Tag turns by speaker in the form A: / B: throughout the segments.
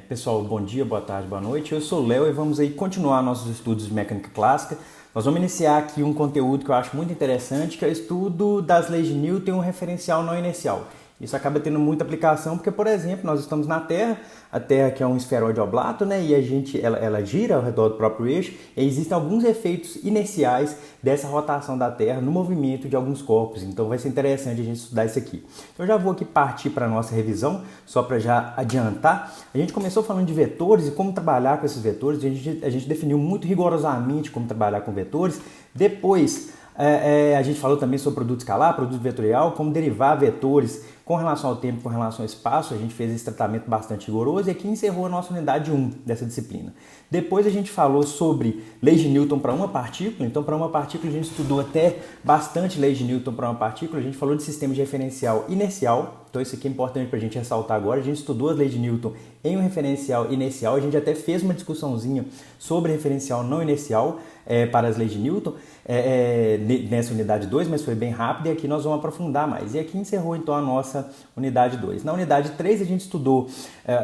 A: Pessoal, bom dia, boa tarde, boa noite. Eu sou o Léo e vamos aí continuar nossos estudos de mecânica clássica. Nós vamos iniciar aqui um conteúdo que eu acho muito interessante, que é o estudo das leis de Newton e um referencial não inercial. Isso acaba tendo muita aplicação porque, por exemplo, nós estamos na Terra, a Terra que é um esferoide oblato, né, e ela gira ao redor do próprio eixo, e existem alguns efeitos inerciais dessa rotação da Terra no movimento de alguns corpos. Então vai ser interessante a gente estudar isso aqui. Então eu já vou aqui partir para a nossa revisão, só para já adiantar. A gente começou falando de vetores e como trabalhar com esses vetores. A gente definiu muito rigorosamente como trabalhar com vetores. Depois a gente falou também sobre produto escalar, produto vetorial, como derivar vetores com relação ao tempo, com relação ao espaço. A gente fez esse tratamento bastante rigoroso e aqui encerrou a nossa unidade 1 dessa disciplina. Depois a gente falou sobre leis de Newton para uma partícula. Então, para uma partícula a gente estudou até bastante leis de Newton para uma partícula. A gente falou de sistema de referencial inercial. Então, isso aqui é importante para a gente ressaltar agora. A gente estudou as leis de Newton em um referencial inercial. A gente até fez uma discussãozinha sobre referencial não inercial para as leis de Newton nessa unidade 2, mas foi bem rápido e aqui nós vamos aprofundar mais. E aqui encerrou então a nossa unidade 2. Na unidade 3 a gente estudou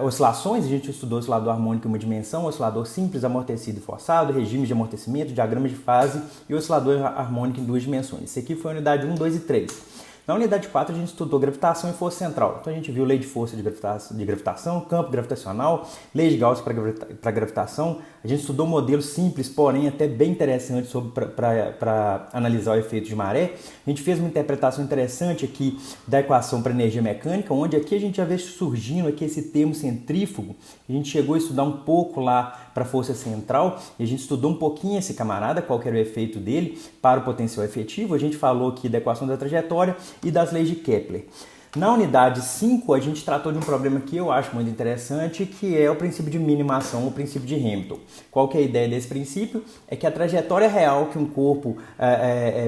A: oscilações, a gente estudou oscilador harmônico em uma dimensão, oscilador simples, amortecido e forçado, regimes de amortecimento, diagrama de fase e oscilador harmônico em duas dimensões. Isso aqui foi a unidade 1, 2 e 3. Na unidade 4 a gente estudou gravitação e força central. Então a gente viu lei de força de gravitação, campo gravitacional, lei de Gauss para gravitação. A gente estudou modelos simples, porém até bem interessantes para analisar o efeito de maré. A gente fez uma interpretação interessante aqui da equação para energia mecânica, onde aqui a gente já vê surgindo aqui esse termo centrífugo. A gente chegou a estudar um pouco lá para a força central e a gente estudou um pouquinho esse camarada, qual que era o efeito dele para o potencial efetivo. A gente falou aqui da equação da trajetória e das leis de Kepler. Na unidade 5, a gente tratou de um problema que eu acho muito interessante, que é o princípio de minimação, o princípio de Hamilton. Qual que é a ideia desse princípio? É que a trajetória real que um corpo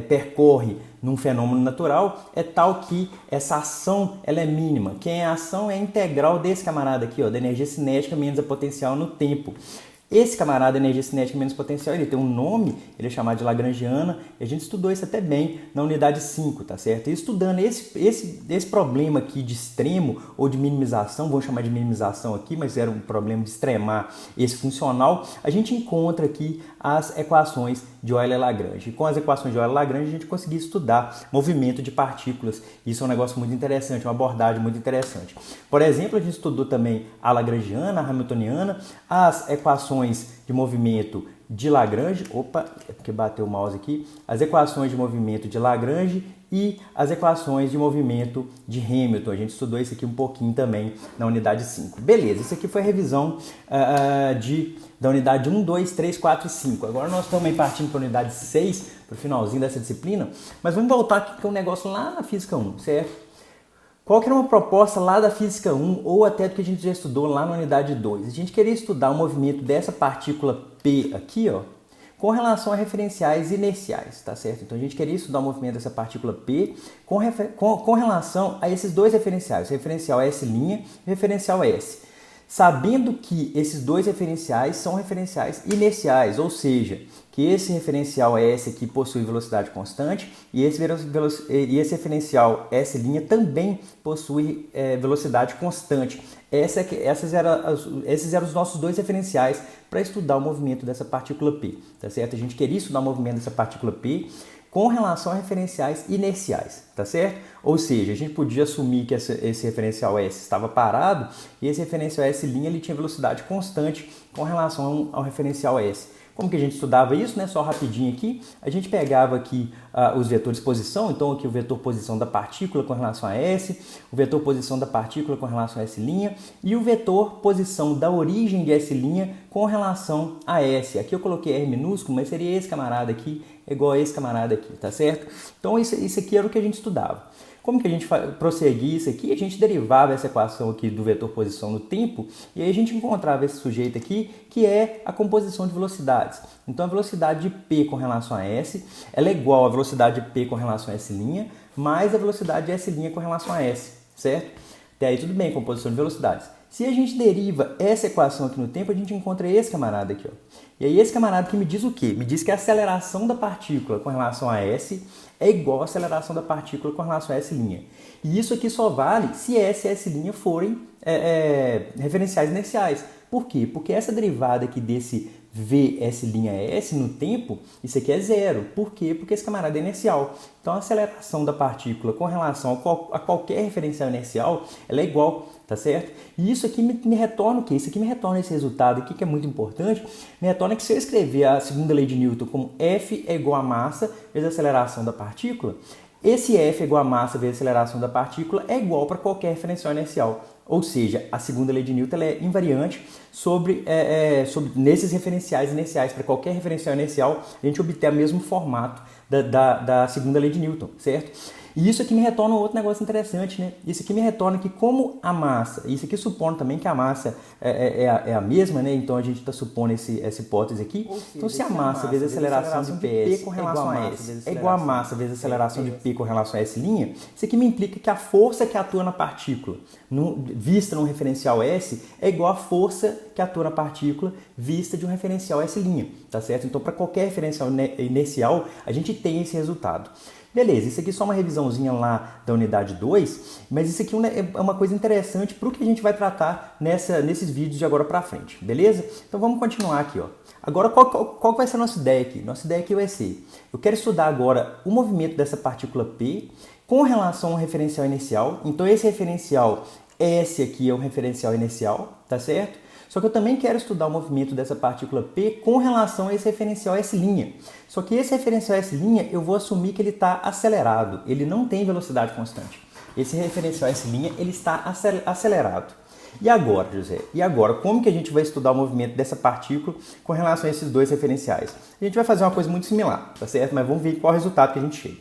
A: percorre num fenômeno natural é tal que essa ação ela é mínima. Quem é a ação é a integral desse camarada aqui, ó, da energia cinética menos a potencial no tempo. Esse camarada, energia cinética menos potencial, ele tem um nome, ele é chamado de Lagrangiana, e a gente estudou isso até bem na unidade 5, tá certo? E estudando esse problema aqui de extremo ou de minimização, vamos chamar de minimização aqui, mas era um problema de extremar esse funcional, a gente encontra aqui as equações de Euler-Lagrange. E com as equações de Euler-Lagrange a gente conseguiu estudar movimento de partículas. Isso é um negócio muito interessante, uma abordagem muito interessante. Por exemplo, a gente estudou também a Lagrangiana, a Hamiltoniana, as equações de movimento de Lagrange, é porque bateu o mouse aqui, as equações de movimento de Lagrange e as equações de movimento de Hamilton. A gente estudou isso aqui um pouquinho também na unidade 5. Beleza, isso aqui foi a revisão da unidade 1, 2, 3, 4 e 5. Agora nós estamos aí partindo para a unidade 6, para o finalzinho dessa disciplina, mas vamos voltar aqui com um negócio lá na Física 1, certo? Qual que era uma proposta lá da Física 1 ou até do que a gente já estudou lá na unidade 2? A gente queria estudar o movimento dessa partícula P aqui, ó, com relação a referenciais inerciais, tá certo? Então a gente queria estudar o movimento dessa partícula P com relação a esses dois referenciais, o referencial S' e o referencial S. Sabendo que esses dois referenciais são referenciais inerciais, ou seja, que esse referencial S aqui possui velocidade constante e esse referencial S' também possui velocidade constante. Esses eram os nossos dois referenciais para estudar o movimento dessa partícula P, tá certo? A gente queria estudar o movimento dessa partícula P com relação a referenciais inerciais, tá certo? Ou seja, a gente podia assumir que esse referencial S estava parado e esse referencial S' ele tinha velocidade constante com relação ao referencial S. Como que a gente estudava isso, né? Só rapidinho aqui, a gente pegava aqui os vetores posição, então aqui o vetor posição da partícula com relação a S, o vetor posição da partícula com relação a S' e o vetor posição da origem de S' com relação a S. Aqui eu coloquei R minúsculo, mas seria esse camarada aqui, igual a esse camarada aqui, tá certo? Então isso aqui era o que a gente estudava. Como que a gente prosseguia isso aqui? A gente derivava essa equação aqui do vetor posição no tempo e aí a gente encontrava esse sujeito aqui, que é a composição de velocidades. Então a velocidade de P com relação a S, ela é igual à velocidade de P com relação a S', mais a velocidade de S' com relação a S, certo? Até aí tudo bem, composição de velocidades. Se a gente deriva essa equação aqui no tempo, a gente encontra esse camarada aqui, ó. E aí esse camarada que me diz o quê? Me diz que a aceleração da partícula com relação a S é igual à aceleração da partícula com relação a S'. E isso aqui só vale se S e S' forem referenciais inerciais. Por quê? Porque essa derivada aqui desse V's' no tempo, isso aqui é zero. Por quê? Porque esse camarada é inercial. Então a aceleração da partícula com relação a qualquer referencial inercial, ela é igual, tá certo? E isso aqui me retorna o quê? Isso aqui me retorna esse resultado aqui, que é muito importante. Me retorna que se eu escrever a segunda lei de Newton como F é igual a massa vezes a aceleração da partícula, esse F é igual a massa vezes a aceleração da partícula é igual para qualquer referencial inercial. Ou seja, a segunda lei de Newton ela é invariante sobre nesses referenciais inerciais. Para qualquer referencial inercial, a gente obter o mesmo formato da segunda lei de Newton, certo? E isso aqui me retorna um outro negócio interessante, né? Isso aqui me retorna que como a massa, isso aqui supondo também que a massa é a mesma, né? Então a gente está supondo essa hipótese aqui. Seja, então se a massa vezes a aceleração de P com relação a S é igual a massa vezes a aceleração de P com relação a S', isso aqui me implica que a força que atua na partícula, vista num referencial S, é igual à força que atua na partícula vista de um referencial S', tá certo? Então para qualquer referencial inercial, a gente tem esse resultado. Beleza, isso aqui é só uma revisãozinha lá da unidade 2, mas isso aqui é uma coisa interessante para o que a gente vai tratar nesses vídeos de agora para frente, beleza? Então vamos continuar aqui, ó. Agora, qual vai ser a nossa ideia aqui? Nossa ideia aqui vai ser, eu quero estudar agora o movimento dessa partícula P com relação ao referencial inercial. Então esse referencial S aqui é um referencial inercial, tá certo? Só que eu também quero estudar o movimento dessa partícula P com relação a esse referencial S'. Só que esse referencial S' eu vou assumir que ele está acelerado, ele não tem velocidade constante. Esse referencial S' ele está acelerado. E agora, José? E agora, como que a gente vai estudar o movimento dessa partícula com relação a esses dois referenciais? A gente vai fazer uma coisa muito similar, tá certo? Mas vamos ver qual é o resultado que a gente chega.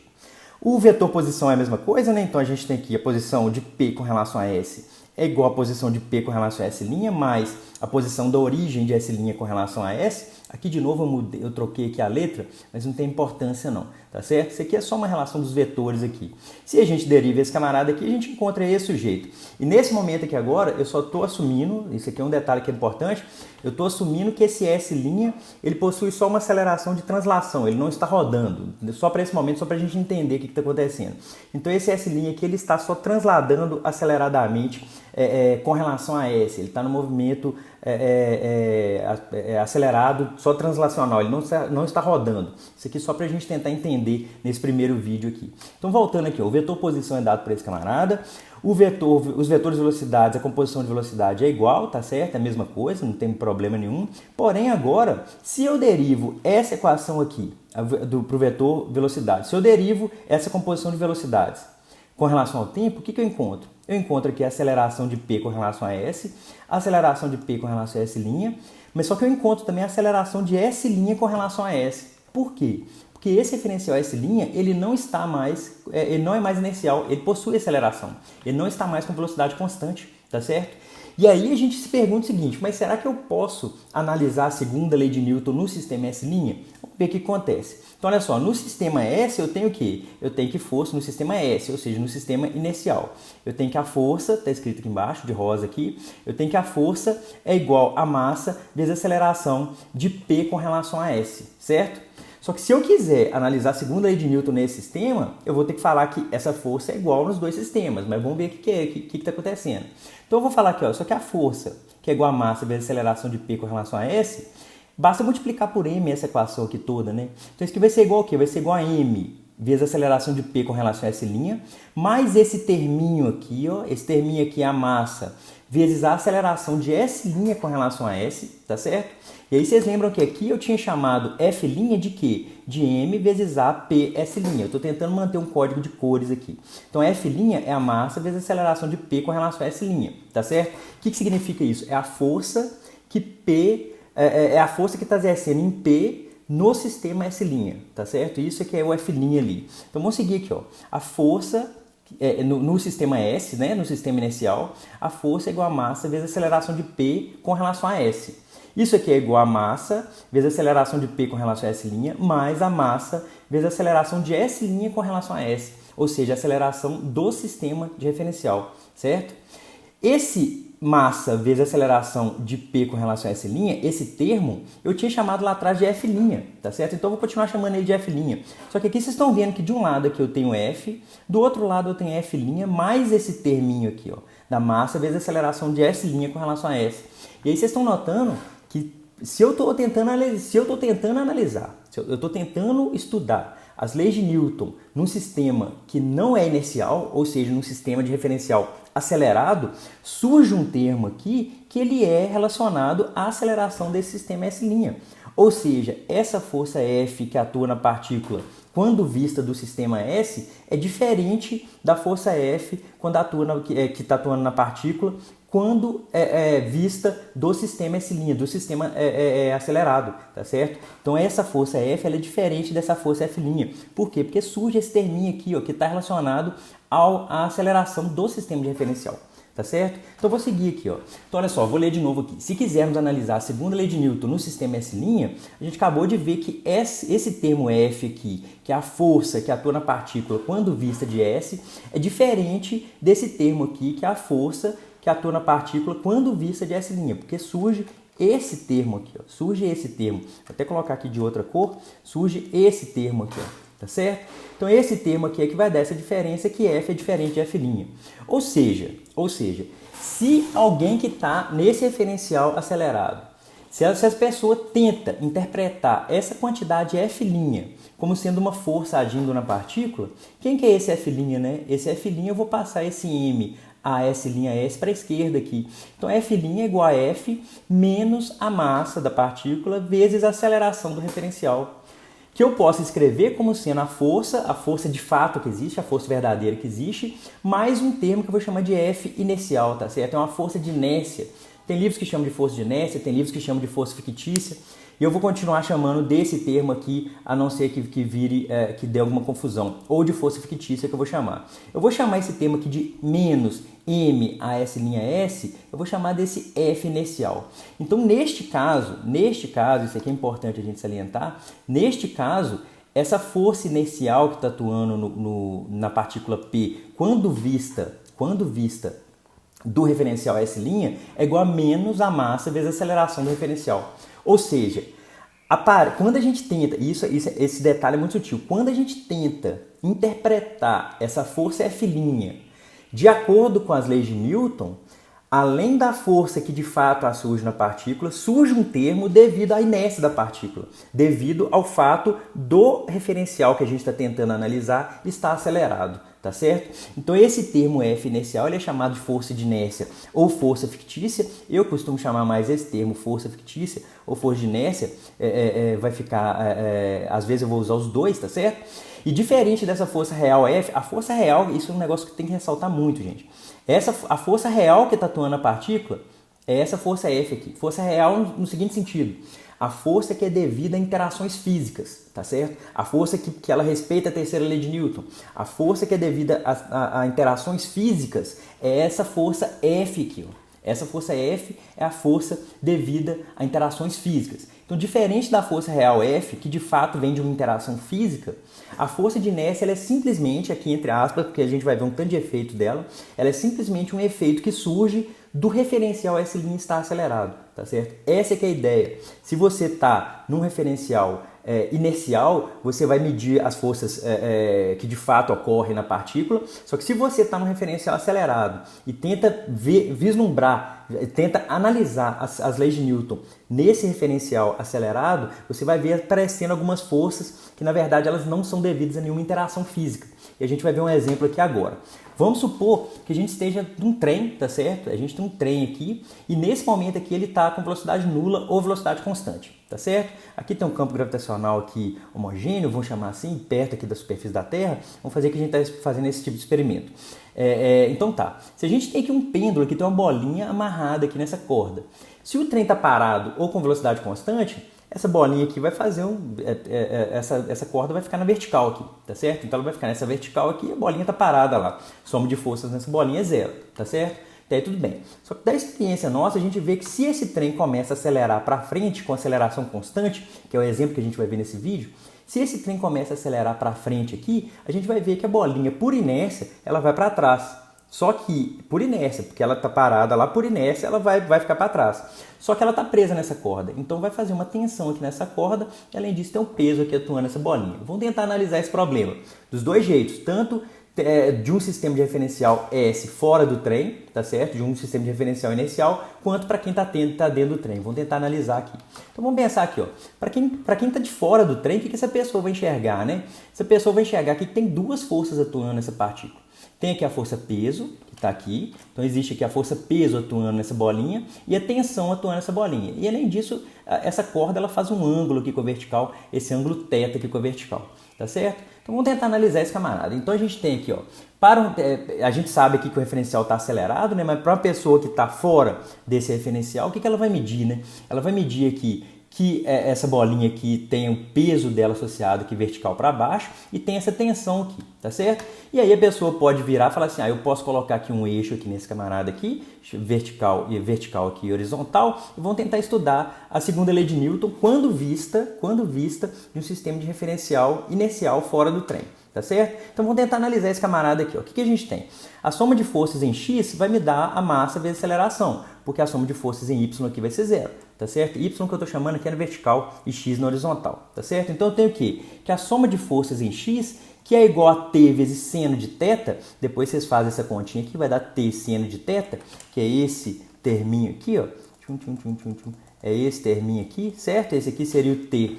A: O vetor posição é a mesma coisa, né? Então a gente tem aqui a posição de P com relação a S é igual à posição de P com relação a S', mais a posição da origem de S' com relação a S. Aqui de novo eu troquei aqui a letra, mas não tem importância não, tá certo? Isso aqui é só uma relação dos vetores aqui. Se a gente deriva esse camarada aqui, a gente encontra esse sujeito. E nesse momento aqui agora, eu só estou assumindo, isso aqui é um detalhe que é importante, eu estou assumindo que esse S' ele possui só uma aceleração de translação, ele não está rodando, só para esse momento, só para a gente entender o que está acontecendo. Então esse S' aqui ele está só transladando aceleradamente com relação a S, ele está no movimento acelerado, só translacional, ele não está rodando. Isso aqui só para a gente tentar entender nesse primeiro vídeo aqui. Então voltando aqui, ó, o vetor posição é dado para esse camarada, os vetores de velocidades, a composição de velocidade é igual, tá certo? É a mesma coisa, não tem problema nenhum. Porém agora, se eu derivo essa equação aqui para o vetor velocidade, se eu derivo essa composição de velocidades com relação ao tempo, o que eu encontro? Eu encontro aqui a aceleração de P com relação a S, a aceleração de P com relação a S', mas só que eu encontro também a aceleração de S' com relação a S. Por quê? Porque esse referencial S', ele não está mais, ele não é mais inercial, ele possui aceleração, ele não está mais com velocidade constante, tá certo? E aí a gente se pergunta o seguinte, mas será que eu posso analisar a segunda lei de Newton no sistema S'? Vamos ver o que acontece. Então olha só, no sistema S eu tenho o quê? Eu tenho que força no sistema S, ou seja, no sistema inercial. Eu tenho que a força, está escrito aqui embaixo, de rosa aqui, eu tenho que a força é igual a massa vezes a aceleração de P com relação a S, certo? Só que se eu quiser analisar a segunda lei de Newton nesse sistema, eu vou ter que falar que essa força é igual nos dois sistemas, mas vamos ver o que está acontecendo. Então eu vou falar aqui, ó, só que a força, que é igual a massa vezes a aceleração de P com relação a S, basta multiplicar por m essa equação aqui toda, né? Então isso aqui vai ser igual ao quê? Vai ser igual a m vezes a aceleração de P com relação a S', mais esse terminho aqui, ó, esse terminho aqui é a massa, vezes a aceleração de S' com relação a S, tá certo? E aí vocês lembram que aqui eu tinha chamado F' de quê? De M vezes A PS'. Eu estou tentando manter um código de cores aqui. Então F' é a massa vezes a aceleração de P com relação a S', tá certo? O que significa isso? É a força que P é a força que está exercendo em P no sistema S', tá certo? Isso aqui é o F' ali. Então vamos seguir aqui, ó. A força no sistema S, né, no sistema inercial, a força é igual a massa vezes a aceleração de P com relação a S. Isso aqui é igual a massa vezes a aceleração de P com relação a S', mais a massa vezes a aceleração de S' com relação a S, ou seja, a aceleração do sistema de referencial, certo? Esse massa vezes aceleração de P com relação a S', esse termo eu tinha chamado lá atrás de F', tá certo? Então eu vou continuar chamando ele de F'. Só que aqui vocês estão vendo que de um lado aqui eu tenho F, do outro lado eu tenho F', mais esse terminho aqui, ó, da massa vezes aceleração de S' com relação a S. E aí vocês estão notando que se eu estou tentando analisar, eu estou tentando estudar as leis de Newton num sistema que não é inercial, ou seja, num sistema de referencial acelerado, surge um termo aqui que ele é relacionado à aceleração desse sistema S'. Ou seja, essa força F que atua na partícula quando vista do sistema S é diferente da força F quando que está atuando na partícula quando vista do sistema S', do sistema acelerado, tá certo? Então essa força F ela é diferente dessa força F'. Por quê? Porque surge esse terminho aqui, ó, que está relacionado à aceleração do sistema de referencial, tá certo? Então vou seguir aqui, ó. Então olha só, vou ler de novo aqui. Se quisermos analisar a segunda lei de Newton no sistema S', a gente acabou de ver que esse termo F aqui, que é a força que atua na partícula quando vista de S, é diferente desse termo aqui, que é a força que atua na partícula quando vista de S', porque surge esse termo aqui, ó, surge esse termo, vou até colocar aqui de outra cor, surge esse termo aqui, ó, tá certo? Então esse termo aqui é que vai dar essa diferença que F é diferente de F'. Ou seja, se alguém que está nesse referencial acelerado, se essa pessoa tenta interpretar essa quantidade F' como sendo uma força agindo na partícula, quem que é esse F', né? Esse F' eu vou passar esse M a S' para a esquerda aqui. Então F' é igual a F menos a massa da partícula vezes a aceleração do referencial, que eu posso escrever como sendo a força de fato que existe, a força verdadeira que existe, mais um termo que eu vou chamar de F inercial, tá certo? É uma força de inércia. Tem livros que chamam de força de inércia, tem livros que chamam de força fictícia, e eu vou continuar chamando desse termo aqui, a não ser que que dê alguma confusão, ou de força fictícia que eu vou chamar. Eu vou chamar esse termo aqui de menos M a S', eu vou chamar desse F inercial. Então, neste caso, isso aqui é importante a gente salientar, neste caso, essa força inercial que está atuando na partícula P, quando vista do referencial S' é igual a menos a massa vezes a aceleração do referencial. Ou seja, quando a gente tenta, esse detalhe é muito sutil, quando a gente tenta interpretar essa força F' de acordo com as leis de Newton, além da força que de fato surge na partícula, surge um termo devido à inércia da partícula, devido ao fato do referencial que a gente está tentando analisar estar acelerado, tá certo? Então esse termo F inercial ele é chamado de força de inércia ou força fictícia. Eu costumo chamar mais esse termo força fictícia ou força de inércia, vai ficar, às vezes eu vou usar os dois, tá certo? E diferente dessa força real F, a força real, isso é um negócio que tem que ressaltar muito, gente. A força real que está atuando na partícula é essa força F aqui. Força real no seguinte sentido: a força que é devida a interações físicas, tá certo? A força que ela respeita a terceira lei de Newton. A força que é devida a interações físicas é essa força F aqui, ó. Essa força F é a força devida a interações físicas. Então, diferente da força real F, que de fato vem de uma interação física, a força de inércia ela é simplesmente, aqui entre aspas, porque a gente vai ver um tanto de efeito dela, ela é simplesmente um efeito que surge do referencial S' estar acelerado, tá certo? Essa é que é a ideia. Se você está num referencial inercial, você vai medir as forças que de fato ocorrem na partícula, só que se você está num referencial acelerado e tenta vislumbrar, tenta analisar as leis de Newton nesse referencial acelerado, você vai ver aparecendo algumas forças que na verdade elas não são devidas a nenhuma interação física. E a gente vai ver um exemplo aqui agora. Vamos supor que a gente esteja num trem, tá certo? A gente tem um trem aqui e nesse momento aqui ele está com velocidade nula ou velocidade constante, tá certo? Aqui tem um campo gravitacional aqui homogêneo, vamos chamar assim, perto aqui da superfície da Terra. Vamos fazer que a gente está fazendo esse tipo de experimento. Então tá, se a gente tem aqui um pêndulo, aqui tem uma bolinha amarrada aqui nessa corda. Se o trem está parado ou com velocidade constante, essa bolinha aqui vai fazer essa corda vai ficar na vertical aqui, tá certo? Então ela vai ficar nessa vertical aqui e a bolinha está parada lá. Soma de forças nessa bolinha é zero, tá certo? Até aí tudo bem. Só que da experiência nossa, a gente vê que se esse trem começa a acelerar para frente com aceleração constante, que é o exemplo que a gente vai ver nesse vídeo, se esse trem começa a acelerar para frente aqui, a gente vai ver que a bolinha, por inércia, ela vai para trás. Só que por inércia, porque ela está parada lá por inércia, ela vai ficar para trás. Só que ela está presa nessa corda, então vai fazer uma tensão aqui nessa corda e além disso tem um peso aqui atuando nessa bolinha. Vamos tentar analisar esse problema dos dois jeitos, tanto de um sistema de referencial S fora do trem, tá certo? De um sistema de referencial inercial, quanto para quem está dentro do trem. Vamos tentar analisar aqui. Então vamos pensar aqui, ó. Para quem está de fora do trem, o que essa pessoa vai enxergar, né? Essa pessoa vai enxergar que tem duas forças atuando nessa partícula. Tem aqui a força peso, que está aqui. Então existe aqui a força peso atuando nessa bolinha e a tensão atuando nessa bolinha. E além disso, essa corda ela faz um ângulo aqui com a vertical, esse ângulo θ aqui com a vertical. Tá certo? Então vamos tentar analisar esse camarada. Então a gente tem aqui, ó, a gente sabe aqui que o referencial está acelerado, né? Mas para uma pessoa que está fora desse referencial, o que ela vai medir, né? Ela vai medir aqui que essa bolinha aqui tem o peso dela associado aqui vertical para baixo e tem essa tensão aqui, tá certo? E aí a pessoa pode virar e falar assim, eu posso colocar aqui um eixo aqui nesse camarada aqui, vertical aqui horizontal, e vamos tentar estudar a segunda lei de Newton quando vista de um sistema de referencial inercial fora do trem. Tá certo? Então vamos tentar analisar esse camarada aqui. Ó. O que a gente tem? A soma de forças em x vai me dar a massa vezes a aceleração, porque a soma de forças em y aqui vai ser zero. Tá certo? Y que eu estou chamando aqui é na vertical e x na horizontal. Tá certo? Então eu tenho o quê? Que a soma de forças em x, que é igual a t vezes seno de θ, depois vocês fazem essa continha aqui, vai dar t seno de θ, que é esse terminho aqui, ó. É esse terminho aqui, certo? Esse aqui seria o t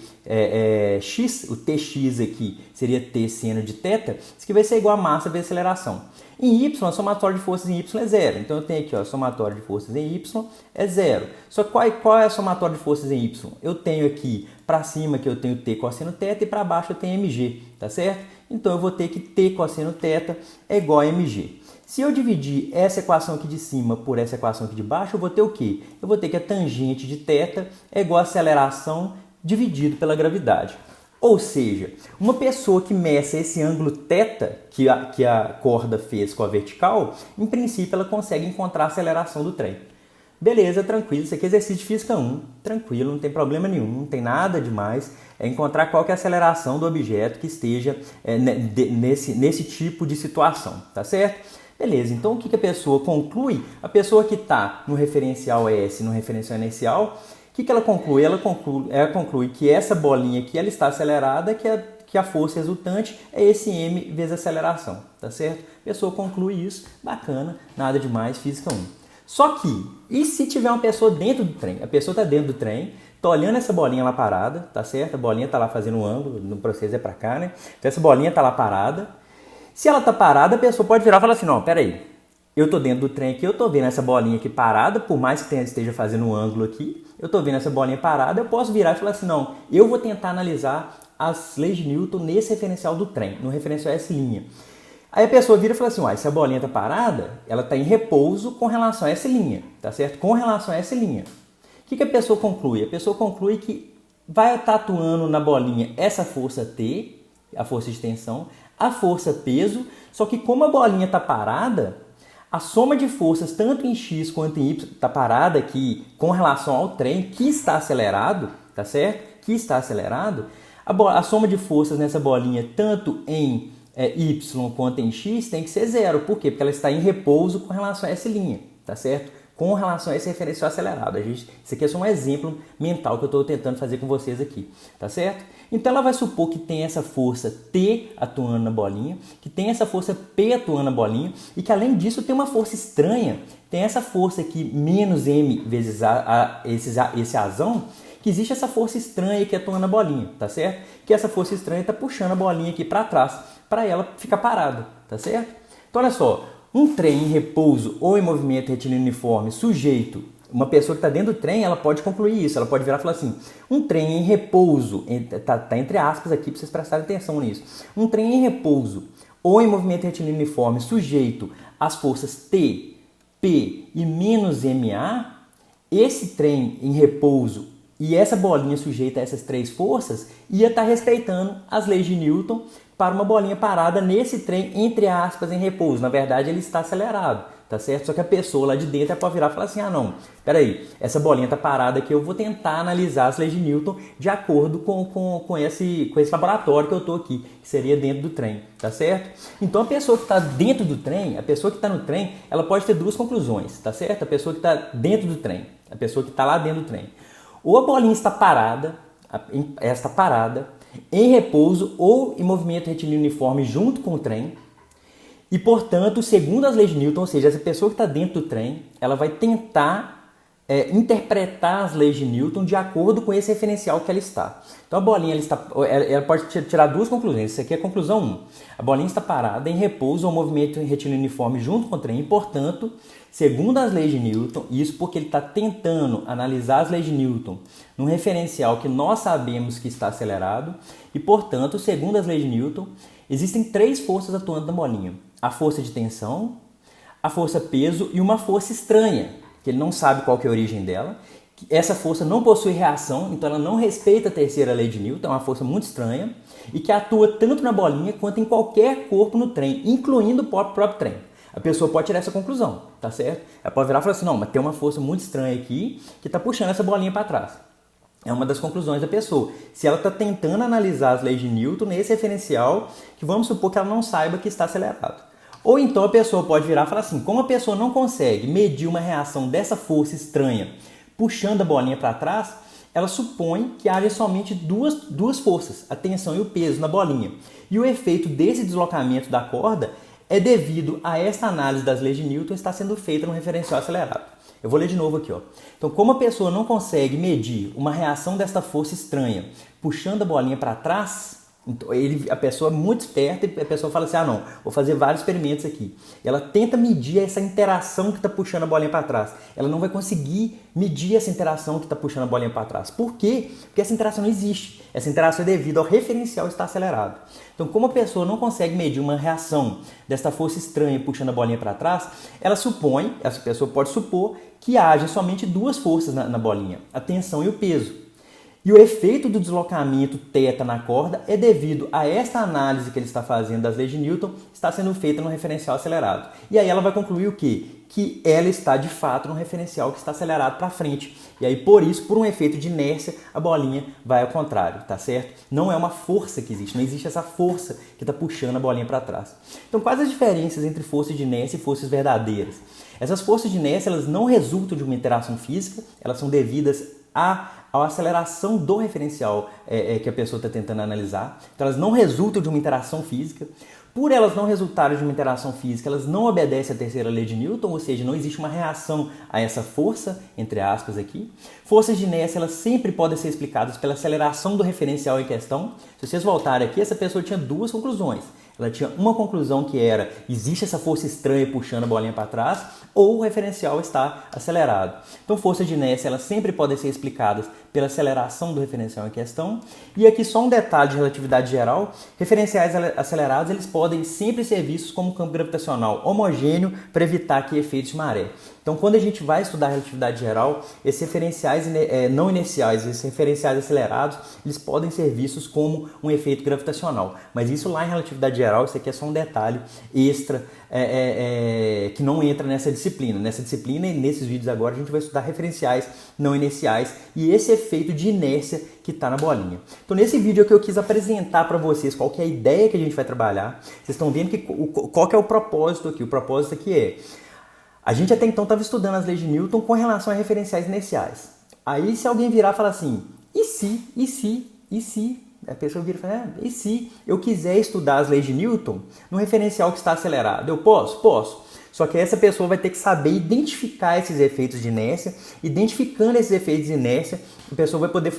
A: x, o tx aqui seria t seno de θ, isso aqui vai ser igual a massa vezes aceleração. Em y, a somatória de forças em y é zero. Então eu tenho aqui, ó, a somatória de forças em y é zero. Só qual é a somatória de forças em y? Eu tenho aqui para cima que eu tenho t cosseno θ e para baixo eu tenho mg, tá certo? Então eu vou ter que t cosseno θ é igual a mg. Se eu dividir essa equação aqui de cima por essa equação aqui de baixo, eu vou ter o quê? Eu vou ter que a tangente de θ é igual a aceleração dividido pela gravidade. Ou seja, uma pessoa que meça esse ângulo θ que a corda fez com a vertical, em princípio ela consegue encontrar a aceleração do trem. Beleza, tranquilo, isso aqui é exercício de física 1, tranquilo, não tem problema nenhum, não tem nada demais. É encontrar qual que é a aceleração do objeto que esteja nesse tipo de situação, tá certo? Beleza, então o que a pessoa conclui? A pessoa que está no referencial S, no referencial inercial, o que ela conclui? Ela conclui que essa bolinha aqui ela está acelerada, que a força resultante é esse m vezes a aceleração, tá certo? A pessoa conclui isso, bacana, nada demais, física 1. Só que, e se tiver uma pessoa dentro do trem? A pessoa está dentro do trem, está olhando essa bolinha lá parada, tá certo? A bolinha está lá fazendo um ângulo, no processo é para cá, né? Então essa bolinha está lá parada. Se ela está parada, a pessoa pode virar e falar assim, não, peraí, eu estou dentro do trem aqui, eu estou vendo essa bolinha aqui parada, por mais que esteja fazendo um ângulo aqui, eu estou vendo essa bolinha parada, eu posso virar e falar assim, não, eu vou tentar analisar as leis de Newton nesse referencial do trem, no referencial S'. Aí a pessoa vira e fala assim, se a bolinha está parada, ela está em repouso com relação a essa linha, tá certo? Com relação a essa linha. O que a pessoa conclui? A pessoa conclui que vai estar atuando na bolinha essa força T, a força de tensão, a força peso, só que como a bolinha está parada, a soma de forças tanto em x quanto em y está parada aqui com relação ao trem que está acelerado, tá certo? Que está acelerado, a soma de forças nessa bolinha tanto em y quanto em x tem que ser zero. Por quê? Porque ela está em repouso com relação a essa linha, tá certo? Com relação a esse referencial acelerado. Isso aqui é só um exemplo mental que eu estou tentando fazer com vocês aqui, tá certo? Então ela vai supor que tem essa força T atuando na bolinha, que tem essa força P atuando na bolinha e que além disso tem uma força estranha, tem essa força aqui menos m vezes esse azão, que existe essa força estranha que atua na bolinha, tá certo? Que essa força estranha está puxando a bolinha aqui para trás, para ela ficar parada, tá certo? Então olha só, um trem em repouso ou em movimento retilíneo uniforme sujeito, uma pessoa que está dentro do trem, ela pode concluir isso, ela pode virar e falar assim, um trem em repouso, tá entre aspas aqui para vocês prestarem atenção nisso, um trem em repouso ou em movimento retilíneo uniforme sujeito às forças T, P e menos MA, esse trem em repouso e essa bolinha sujeita a essas três forças ia estar respeitando as leis de Newton para uma bolinha parada nesse trem, entre aspas, em repouso. Na verdade, ele está acelerado, tá certo? Só que a pessoa lá de dentro pode virar e falar assim, ah não, peraí, essa bolinha está parada aqui, eu vou tentar analisar as leis de Newton de acordo com esse laboratório que eu estou aqui, que seria dentro do trem, tá certo? Então a pessoa que está dentro do trem, a pessoa que está no trem, ela pode ter duas conclusões, tá certo? A pessoa que está dentro do trem, a pessoa que está lá dentro do trem. Ou a bolinha está parada, esta parada, em repouso ou em movimento retilíneo uniforme junto com o trem. E, portanto, segundo as leis de Newton, ou seja, essa pessoa que está dentro do trem, ela vai tentar interpretar as leis de Newton de acordo com esse referencial que ela está. Então, a bolinha ela pode tirar duas conclusões. Isso aqui é a conclusão 1. A bolinha está parada em repouso ou movimento retilíneo uniforme junto com o trem. E, portanto, segundo as leis de Newton, isso porque ele está tentando analisar as leis de Newton num referencial que nós sabemos que está acelerado. E, portanto, segundo as leis de Newton, existem 3 forças atuando na bolinha. A força de tensão, a força peso e uma força estranha, que ele não sabe qual que é a origem dela. Essa força não possui reação, então ela não respeita a terceira lei de Newton, é uma força muito estranha, e que atua tanto na bolinha quanto em qualquer corpo no trem, incluindo o próprio trem. A pessoa pode tirar essa conclusão, tá certo? Ela pode virar e falar assim, não, mas tem uma força muito estranha aqui que está puxando essa bolinha para trás. É uma das conclusões da pessoa. Se ela está tentando analisar as leis de Newton nesse referencial, que vamos supor que ela não saiba que está acelerado. Ou então a pessoa pode virar e falar assim, como a pessoa não consegue medir uma reação dessa força estranha puxando a bolinha para trás, ela supõe que haja somente duas forças, a tensão e o peso na bolinha. E o efeito desse deslocamento da corda é devido a esta análise das leis de Newton está sendo feita no referencial acelerado. Eu vou ler de novo aqui, ó. Então, como a pessoa não consegue medir uma reação desta força estranha puxando a bolinha para trás, então, a pessoa é muito esperta e a pessoa fala assim, ah não, vou fazer vários experimentos aqui. E ela tenta medir essa interação que está puxando a bolinha para trás. Ela não vai conseguir medir essa interação que está puxando a bolinha para trás. Por quê? Porque essa interação não existe. Essa interação é devido ao referencial estar acelerado. Então, como a pessoa não consegue medir uma reação desta força estranha puxando a bolinha para trás, essa pessoa pode supor que haja somente 2 forças na bolinha, a tensão e o peso. E o efeito do deslocamento θ na corda é devido a esta análise que ele está fazendo das leis de Newton, está sendo feita no referencial acelerado. E aí ela vai concluir o quê? Que ela está de fato no referencial que está acelerado para frente. E aí por isso, por um efeito de inércia, a bolinha vai ao contrário, tá certo? Não é uma força que existe, não existe essa força que está puxando a bolinha para trás. Então quais as diferenças entre forças de inércia e forças verdadeiras? Essas forças de inércia elas não resultam de uma interação física, elas são devidas à aceleração do referencial que a pessoa está tentando analisar. Então elas não resultam de uma interação física. Por elas não resultarem de uma interação física, elas não obedecem à terceira lei de Newton, ou seja, não existe uma reação a essa força, entre aspas aqui. Forças de inércia, elas sempre podem ser explicadas pela aceleração do referencial em questão. Se vocês voltarem aqui, essa pessoa tinha 2 conclusões. Ela tinha uma conclusão que era, existe essa força estranha puxando a bolinha para trás, ou o referencial está acelerado. Então, forças de inércia, elas sempre podem ser explicadas pela aceleração do referencial em questão. E aqui só um detalhe de relatividade geral, referenciais acelerados, eles podem sempre ser vistos como campo gravitacional homogêneo para evitar aqui efeitos de maré. Então, quando a gente vai estudar relatividade geral, esses referenciais não inerciais, esses referenciais acelerados, eles podem ser vistos como um efeito gravitacional. Mas isso lá em relatividade geral, isso aqui é só um detalhe extra que não entra nessa disciplina. Nessa disciplina e nesses vídeos agora a gente vai estudar referenciais não inerciais e esse efeito de inércia que está na bolinha. Então, nesse vídeo aqui eu quis apresentar para vocês qual que é a ideia que a gente vai trabalhar. Vocês estão vendo qual que é o propósito aqui. O propósito aqui é... A gente até então estava estudando as leis de Newton com relação a referenciais inerciais. Aí se alguém virar e falar assim, e se, a pessoa vira e fala, e se eu quiser estudar as leis de Newton no referencial que está acelerado? Eu posso? Posso. Só que essa pessoa vai ter que saber identificar esses efeitos de inércia. Identificando esses efeitos de inércia, a pessoa vai poder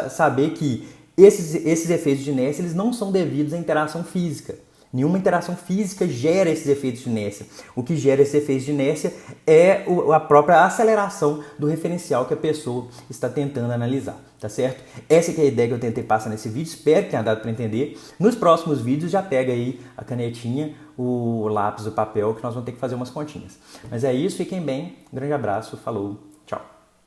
A: saber que esses efeitos de inércia eles não são devidos à interação física. Nenhuma interação física gera esses efeitos de inércia. O que gera esses efeitos de inércia é a própria aceleração do referencial que a pessoa está tentando analisar, tá certo? Essa que é a ideia que eu tentei passar nesse vídeo, espero que tenha dado para entender. Nos próximos vídeos já pega aí a canetinha, o lápis, o papel, que nós vamos ter que fazer umas continhas. Mas é isso, fiquem bem, um grande abraço, falou, tchau!